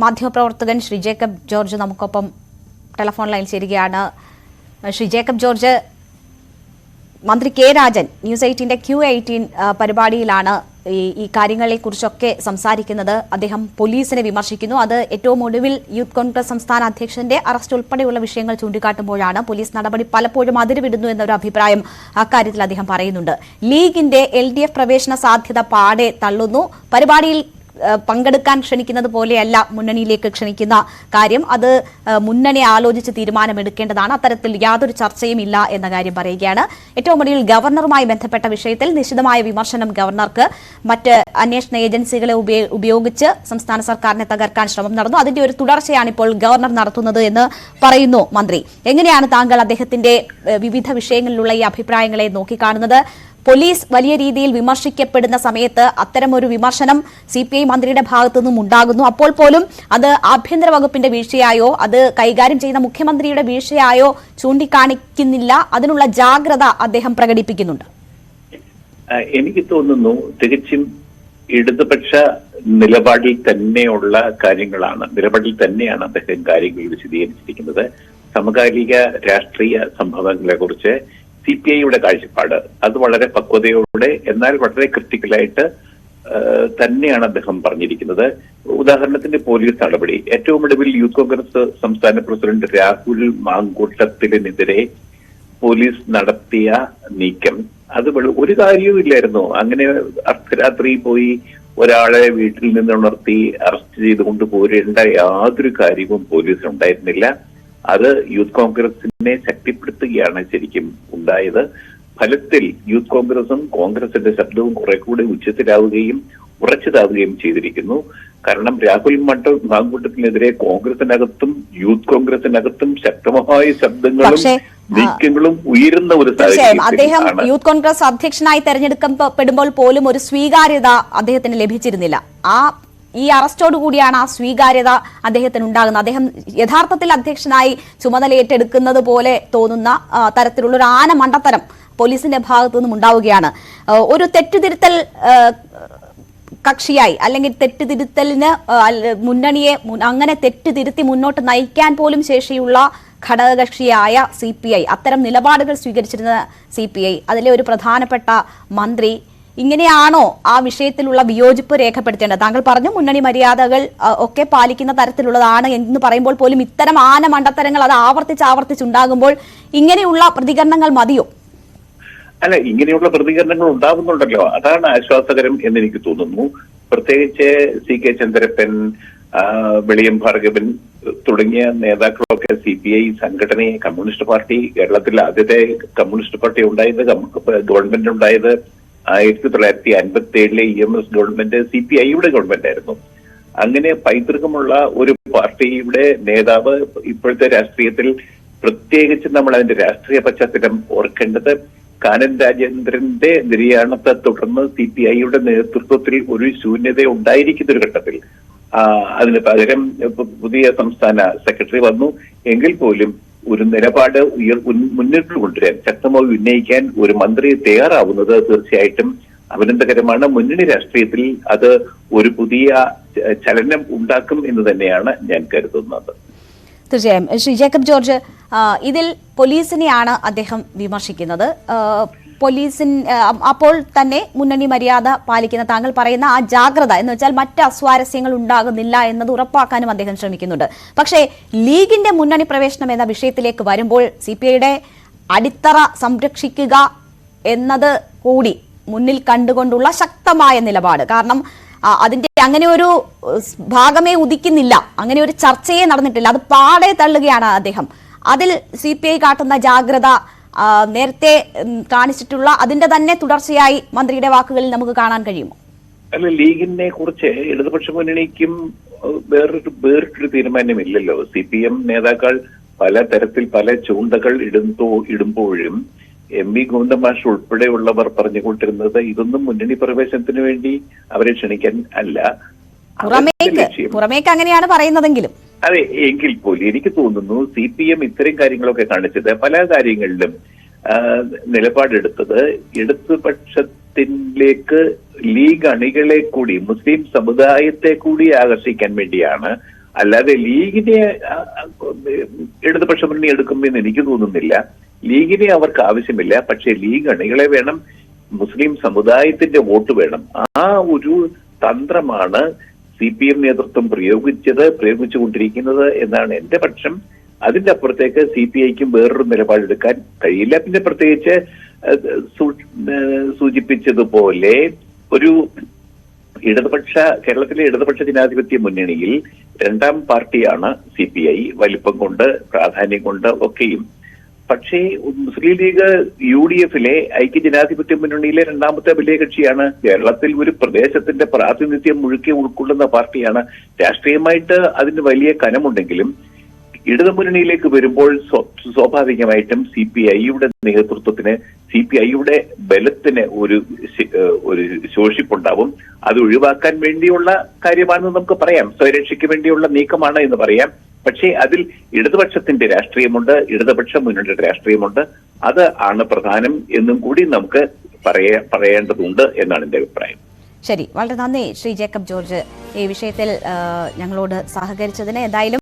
മാധ്യമപ്രവർത്തകൻ Shri Jacob George നമുക്കൊപ്പം telephone ലൈനിൽ ചേരുകയാണ്. ശ്രീ ജേക്കബ് ജോർജ്, മന്ത്രി കെ രാജൻ ന്യൂസ് 18 Q18 പരിപാടിയിലാണ് ഈ കാര്യങ്ങളെക്കുറിച്ചൊക്കെ സംസാരിക്കുന്നത്. അദ്ദേഹം പോലീസിനെ വിമർശിക്കുന്നു. അത് ഏറ്റവും ഒടുവിൽ യൂത്ത് കോൺഗ്രസ് സംസ്ഥാന അധ്യക്ഷന്റെ അറസ്റ്റ് ഉൾപ്പെടെയുള്ള വിഷയങ്ങൾ ചൂണ്ടിക്കാട്ടുമ്പോഴാണ് പോലീസ് നടപടി പലപ്പോഴും അതിരുവിടുന്നു എന്നൊരു അഭിപ്രായം അക്കാര്യത്തിൽ അദ്ദേഹം പറയുന്നുണ്ട്. ലീഗിന്റെ LDF പ്രവേശന സാധ്യത പാടെ തള്ളുന്നു. പരിപാടിയിൽ പങ്കെടുക്കാൻ ക്ഷണിക്കുന്നത് പോലെയല്ല മുന്നണിയിലേക്ക് ക്ഷണിക്കുന്ന കാര്യം. അത് മുന്നണി ആലോചിച്ച് തീരുമാനമെടുക്കേണ്ടതാണ്. അത്തരത്തിൽ യാതൊരു ചർച്ചയും ഇല്ല എന്ന കാര്യം പറയുകയാണ്. ഏറ്റവും ഒടുവിൽ ഗവർണറുമായി ബന്ധപ്പെട്ട വിഷയത്തിൽ നിശിതമായ വിമർശനം ഗവർണർക്ക് മറ്റ് അന്വേഷണ ഏജൻസികളെ ഉപയോഗിച്ച് സംസ്ഥാന സർക്കാരിനെ തകർക്കാൻ ശ്രമം നടന്നു. അതിന്റെ ഒരു തുടർച്ചയാണ് ഇപ്പോൾ ഗവർണർ നടത്തുന്നത് എന്ന് പറയുന്നു മന്ത്രി. എങ്ങനെയാണ് താങ്കൾ അദ്ദേഹത്തിന്റെ വിവിധ വിഷയങ്ങളിലുള്ള ഈ അഭിപ്രായങ്ങളെ നോക്കിക്കാണുന്നത്? പോലീസ് വലിയ രീതിയിൽ വിമർശിക്കപ്പെടുന്ന സമയത്ത് അത്തരമൊരു വിമർശനം CPI മന്ത്രിയുടെ ഭാഗത്തു നിന്നും ഉണ്ടാകുന്നു. അപ്പോൾ പോലും അത് ആഭ്യന്തര വകുപ്പിന്റെ വീഴ്ചയായോ അത് കൈകാര്യം ചെയ്യുന്ന മുഖ്യമന്ത്രിയുടെ വീഴ്ചയായോ ചൂണ്ടിക്കാണിക്കുന്നില്ല. അതിനുള്ള ജാഗ്രത അദ്ദേഹം പ്രകടിപ്പിക്കുന്നുണ്ട്. എനിക്ക് തോന്നുന്നു തികച്ചും ഇടതുപക്ഷ നിലപാടിൽ തന്നെയുള്ള നിലപാടിൽ തന്നെയാണ് അദ്ദേഹം കാര്യങ്ങൾ വിശദീകരിച്ചിരിക്കുന്നത്. സമകാലിക രാഷ്ട്രീയ സംഭവങ്ങളെ കുറിച്ച് CPIയുടെ കാഴ്ചപ്പാട് അത് വളരെ പക്വതയോടെ എന്നാൽ വളരെ ക്രിട്ടിക്കലായിട്ട് തന്നെയാണ് അദ്ദേഹം പറഞ്ഞിരിക്കുന്നത്. ഉദാഹരണത്തിന് പോലീസ് നടപടി, ഏറ്റവും ഒടുവിൽ യൂത്ത് കോൺഗ്രസ് സംസ്ഥാന പ്രസിഡന്റ് രാഹുൽ മാങ്കൂട്ടത്തിനെതിരെ പോലീസ് നടത്തിയ നീക്കം അത് ഒരു കാര്യവും ഇല്ലായിരുന്നു. അങ്ങനെ അർദ്ധരാത്രി പോയി ഒരാളെ വീട്ടിൽ നിന്ന് ഉണർത്തി അറസ്റ്റ് ചെയ്തുകൊണ്ട് പോരേണ്ട യാതൊരു കാര്യവും പോലീസിനുണ്ടായിരുന്നില്ല. അത് യൂത്ത് കോൺഗ്രസിനെ ശക്തിപ്പെടുത്തുകയാണ് ശരിക്കും ഉണ്ടായത്. ഫലത്തിൽ യൂത്ത് കോൺഗ്രസും കോൺഗ്രസിന്റെ ശബ്ദവും കുറെ കൂടെ ഉച്ചത്തിലാവുകയും ഉറച്ചതാവുകയും ചെയ്തിരിക്കുന്നു. കാരണം രാഹുൽ മാങ്കൂട്ടത്തിനെതിരെ കോൺഗ്രസിനകത്തും യൂത്ത് കോൺഗ്രസിനകത്തും ശക്തമായ ശബ്ദങ്ങളും നീക്കങ്ങളും ഉയരുന്ന ഒരു സാഹചര്യം. അദ്ദേഹം യൂത്ത് കോൺഗ്രസ് അധ്യക്ഷനായി തെരഞ്ഞെടുക്കപ്പെടുമ്പോൾ പോലും ഒരു സ്വീകാര്യത അദ്ദേഹത്തിന് ലഭിച്ചിരുന്നില്ല. ഈ അറസ്റ്റോടുകൂടിയാണ് ആ സ്വീകാര്യത അദ്ദേഹത്തിന് ഉണ്ടാകുന്നത്. അദ്ദേഹം യഥാർത്ഥത്തിൽ അധ്യക്ഷനായി ചുമതല ഏറ്റെടുക്കുന്നത് പോലെ തോന്നുന്ന തരത്തിലുള്ള ഒരു ആന മണ്ടത്തരം പോലീസിന്റെ ഭാഗത്തു നിന്നും ഉണ്ടാവുകയാണ്. ഒരു തെറ്റുതിരുത്തൽ കക്ഷിയായി അല്ലെങ്കിൽ തെറ്റുതിരുത്തലിന് മുന്നണിയെ അങ്ങനെ തെറ്റുതിരുത്തി മുന്നോട്ട് നയിക്കാൻ പോലും ശേഷിയുള്ള ഘടകകക്ഷിയായ CPI, അത്തരം നിലപാടുകൾ സ്വീകരിച്ചിരുന്ന CPI, അതിലെ ഒരു പ്രധാനപ്പെട്ട മന്ത്രി ഇങ്ങനെയാണോ ആ വിഷയത്തിലുള്ള വിയോജിപ്പ് രേഖപ്പെടുത്തേണ്ടത്? താങ്കൾ പറഞ്ഞു മുന്നണി മര്യാദകൾ ഒക്കെ പാലിക്കുന്ന തരത്തിലുള്ളതാണ് എന്ന് പറയുമ്പോൾ പോലും ഇത്തരം ആന മണ്ടത്തരങ്ങൾ അത് ആവർത്തിച്ചുണ്ടാകുമ്പോൾ ഇങ്ങനെയുള്ള പ്രതികരണങ്ങൾ മതിയോ? അല്ല, ഇങ്ങനെയുള്ള പ്രതികരണങ്ങൾ ഉണ്ടാകുന്നുണ്ടല്ലോ, അതാണ് ആശ്വാസകരം എന്നെനിക്ക് തോന്നുന്നു. പ്രത്യേകിച്ച് CK ചന്ദ്രപ്പൻ, വെളിയം ഭാർഗവൻ തുടങ്ങിയ നേതാക്കളൊക്കെ CPI സംഘടനയെ, കമ്മ്യൂണിസ്റ്റ് പാർട്ടി, കേരളത്തിൽ ആദ്യത്തെ കമ്മ്യൂണിസ്റ്റ് പാർട്ടി ഉണ്ടായത്, ഗവൺമെന്റ് ഉണ്ടായത് 1957 EMS ഗവൺമെന്റ് CPIയുടെ ഗവൺമെന്റ് ആയിരുന്നു. അങ്ങനെ പൈതൃകമുള്ള ഒരു പാർട്ടിയുടെ നേതാവ് ഇപ്പോഴത്തെ രാഷ്ട്രീയത്തിൽ, പ്രത്യേകിച്ച് നമ്മൾ അതിന്റെ രാഷ്ട്രീയ പശ്ചാത്തലം ഓർക്കേണ്ടത്, കാനൻ രാജേന്ദ്രന്റെ നിര്യാണത്തെ തുടർന്ന് CPIയുടെ നേതൃത്വത്തിൽ ഒരു ശൂന്യത ഉണ്ടായിരിക്കുന്ന ഒരു ഘട്ടത്തിൽ അതിന് പകരം പുതിയ സംസ്ഥാന സെക്രട്ടറി വന്നു എങ്കിൽ പോലും ഒരു നിലപാട് മുന്നിട്ട് കൊണ്ടുവരാൻ, ശക്തമായി ഉന്നയിക്കാൻ ഒരു മന്ത്രി തയ്യാറാവുന്നത് തീർച്ചയായിട്ടും അഭിനന്ദകരമാണ്. മുന്നണി രാഷ്ട്രീയത്തിൽ അത് ഒരു പുതിയ ചലനം ഉണ്ടാക്കും എന്ന് തന്നെയാണ് ഞാൻ കരുതുന്നത്. തീർച്ചയായും. ശ്രീ ജേക്കബ് ജോർജ്, ഇതിൽ പോലീസിനെയാണ് അദ്ദേഹം വിമർശിക്കുന്നത്. അപ്പോൾ തന്നെ മുന്നണി മര്യാദ പാലിക്കുന്ന താങ്കൾ പറയുന്ന ആ ജാഗ്രത എന്ന് വെച്ചാൽ മറ്റ് അസ്വാരസ്യങ്ങൾ ഉണ്ടാകുന്നില്ല എന്നത് ഉറപ്പാക്കാനും അദ്ദേഹം ശ്രമിക്കുന്നുണ്ട്. പക്ഷേ ലീഗിന്റെ മുന്നണി പ്രവേശനം എന്ന വിഷയത്തിലേക്ക് വരുമ്പോൾ CPIയുടെ അടിത്തറ സംരക്ഷിക്കുക എന്നത് കൂടി മുന്നിൽ കണ്ടുകൊണ്ടുള്ള ശക്തമായ നിലപാട്, കാരണം അതിന്റെ അങ്ങനെ ഒരു ഭാഗമേ ഉദിക്കുന്നില്ല, അങ്ങനെ ഒരു ചർച്ചയെ നടന്നിട്ടില്ല, അത് പാടെ തള്ളുകയാണ് അദ്ദേഹം. അതിൽ CPI കാട്ടുന്ന ജാഗ്രത നേരത്തെ കാണിച്ചിട്ടുള്ള അതിന്റെ തന്നെ തുടർച്ചയായി മന്ത്രിയുടെ വാക്കുകളിൽ നമുക്ക് കാണാൻ കഴിയുമോ? അല്ല, ലീഗിനെ കുറിച്ച് ഇടതുപക്ഷ മുന്നണിക്കും വേറിട്ടൊരു തീരുമാനമില്ലല്ലോ. CPM നേതാക്കൾ പല തരത്തിൽ പല ചൂണ്ടകൾ ഇടുമ്പോഴും MV ഗോവിന്ദൻ മാഷ് ഉൾപ്പെടെയുള്ളവർ പറഞ്ഞുകൊണ്ടിരുന്നത് ഇതൊന്നും മുന്നണി പ്രവേശനത്തിന് വേണ്ടി അവരെ ക്ഷണിക്കാൻ അല്ല, പുറമേക്ക് അങ്ങനെയാണ് പറയുന്നതെങ്കിലും. അതെ, എങ്കിൽ പോലും എനിക്ക് തോന്നുന്നു CPM ഇത്തരം കാര്യങ്ങളൊക്കെ കാണിച്ചത് പല കാര്യങ്ങളിലും നിലപാടെടുത്തത് ഇടതുപക്ഷത്തിലേക്ക് ലീഗ് അണികളെ കൂടി മുസ്ലിം സമുദായത്തെ കൂടി ആകർഷിക്കാൻ വേണ്ടിയാണ്. അല്ലാതെ ലീഗിനെ ഇടതുപക്ഷ മുന്നണി എടുക്കുമെന്ന് എനിക്ക് തോന്നുന്നില്ല. ലീഗിനെ അവർക്ക് ആവശ്യമില്ല. പക്ഷേ ലീഗ് അണികളെ വേണം, മുസ്ലിം സമുദായത്തിന്റെ വോട്ട് വേണം. ആ ഒരു തന്ത്രമാണ് CPM നേതൃത്വം പ്രയോഗിച്ചുകൊണ്ടിരിക്കുന്നത് എന്നാണ് എന്റെ പക്ഷം. അതിന്റെ അപ്പുറത്തേക്ക് CPIക്കും വേറൊരു നിലപാടെടുക്കാൻ കഴിയില്ല. പിന്നെ പ്രത്യേകിച്ച് സൂചിപ്പിച്ചതുപോലെ ഒരു കേരളത്തിലെ ഇടതുപക്ഷ ജനാധിപത്യ മുന്നണിയിൽ രണ്ടാം പാർട്ടിയാണ് CPI, വലിപ്പം കൊണ്ട് പ്രാധാന്യം കൊണ്ട് ഒക്കെയും. പക്ഷേ മുസ്ലിം ലീഗ് UDFിലെ ഐക്യജനാധിപത്യ മുന്നണിയിലെ രണ്ടാമത്തെ വലിയ കക്ഷിയാണ്. കേരളത്തിൽ ഒരു പ്രദേശത്തിന്റെ പ്രാതിനിധ്യം മുഴുക്കി ഉൾക്കൊള്ളുന്ന പാർട്ടിയാണ്. രാഷ്ട്രീയമായിട്ട് അതിന് വലിയ കനമുണ്ടെങ്കിലും ഇടതുമുന്നണിയിലേക്ക് വരുമ്പോൾ സ്വാഭാവികമായിട്ടും CPIയുടെ നേതൃത്വത്തിന്, CPIയുടെ ബലത്തിന് ഒരു ശോഷിപ്പുണ്ടാവും. അത് ഒഴിവാക്കാൻ വേണ്ടിയുള്ള കാര്യമാണെന്ന് നമുക്ക് പറയാം. സ്വയരക്ഷയ്ക്ക് വേണ്ടിയുള്ള നീക്കമാണ് എന്ന് പറയാം. പക്ഷേ അതിൽ ഇടതുപക്ഷത്തിന്റെ രാഷ്ട്രീയമുണ്ട്, ഇടതുപക്ഷ മുന്നണിയുടെ രാഷ്ട്രീയമുണ്ട്. അത് ആണ് പ്രധാനം എന്നും കൂടി നമുക്ക് പറയേണ്ടതുണ്ട് എന്നാണ് എന്റെ അഭിപ്രായം. ശരി, വളരെ നന്ദി ശ്രീ ജേക്കബ് ജോർജ് ഈ വിഷയത്തിൽ ഞങ്ങളോട് സഹകരിച്ചതിന്. എന്തായാലും